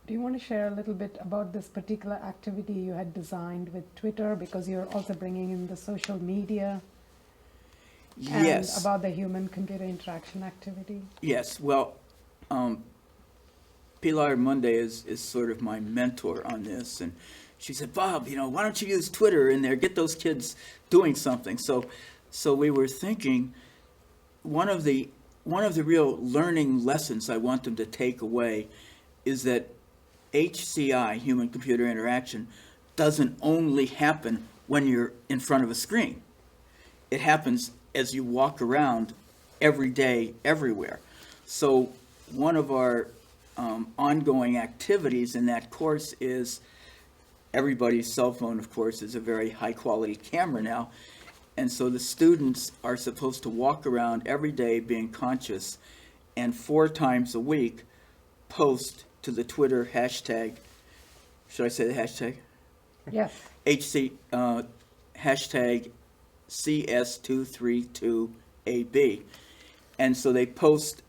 Do you want to share a little bit about this particular activity you had designed with Twitter, because you're also bringing in the social media, and Yes, about the human-computer interaction activity? yes. Well, Pilar Monday is sort of my mentor on this, and she said, Bob, why don't you use Twitter in there, get those kids doing something. So we were thinking one of the real learning lessons I want them to take away is that HCI, human computer interaction, doesn't only happen when you're in front of a screen. It happens as you walk around every day, everywhere. So one of our ongoing activities in that course is everybody's cell phone, of course, is a very high quality camera now. And so the students are supposed to walk around every day being conscious and 4 times a week post to the Twitter hashtag. Should I say the hashtag? Yes. HC, hashtag CS232AB. And so they post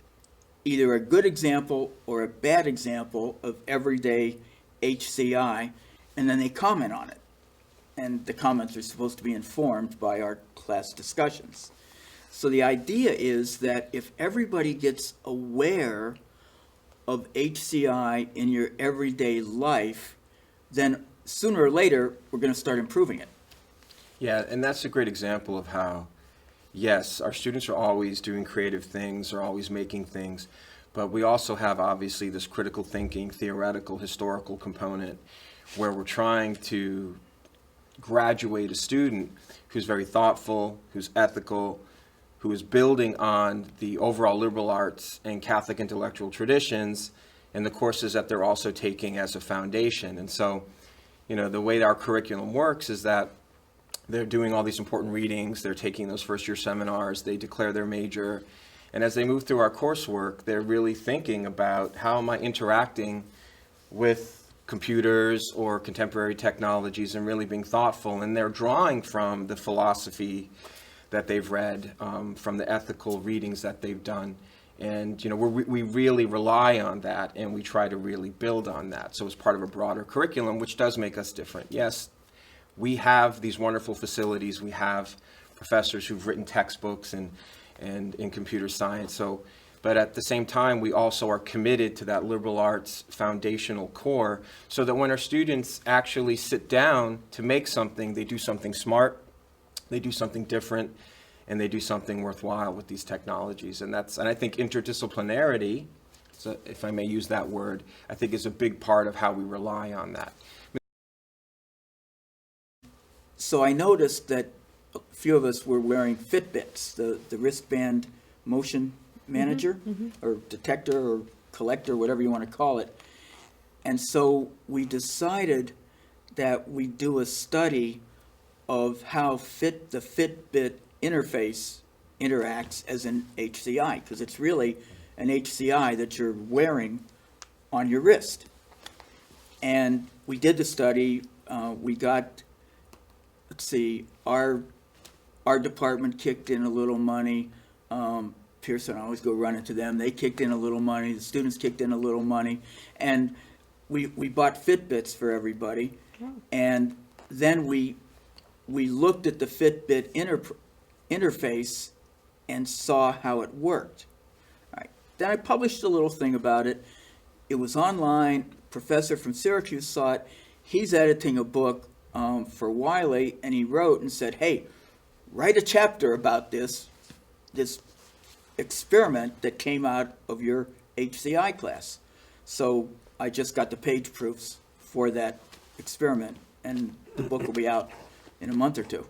either a good example or a bad example of everyday HCI, and then they comment on it. And the comments are supposed to be informed by our class discussions. So the idea is that if everybody gets aware of HCI in your everyday life, then sooner or later, we're going to start improving it. Yeah, and that's a great example of how, yes, our students are always doing creative things, are always making things, but we also have obviously this critical thinking, theoretical, historical component where we're trying to graduate a student who's very thoughtful, who's ethical, who is building on the overall liberal arts and Catholic intellectual traditions and the courses that they're also taking as a foundation. And so, the way our curriculum works is that they're doing all these important readings, they're taking those first year seminars, they declare their major, and as they move through our coursework, they're really thinking about how am I interacting with computers or contemporary technologies and really being thoughtful, and they're drawing from the philosophy that they've read, from the ethical readings that they've done. And we really rely on that, and we try to really build on that. So it's part of a broader curriculum, which does make us different. Yes, we have these wonderful facilities. We have professors who've written textbooks and in computer science. But at the same time, we also are committed to that liberal arts foundational core so that when our students actually sit down to make something, they do something smart, they do something different, and they do something worthwhile with these technologies. And I think interdisciplinarity, so if I may use that word, I think is a big part of how we rely on that. So I noticed that a few of us were wearing Fitbits, the wristband motion manager or detector or collector, whatever you want to call it. And so we decided that we do a study of how the Fitbit interface interacts as an HCI, because it's really an HCI that you're wearing on your wrist. And we did the study. We got, let's see, our department kicked in a little money. Pearson, I always go running to them. They kicked in a little money. The students kicked in a little money. And we bought Fitbits for everybody. Oh. And then we looked at the Fitbit interface and saw how it worked. All right. Then I published a little thing about it. It was online. A professor from Syracuse saw it. He's editing a book for Wiley, and he wrote and said, hey, write a chapter about this experiment that came out of your HCI class. So I just got the page proofs for that experiment, and the book will be out in a month or two.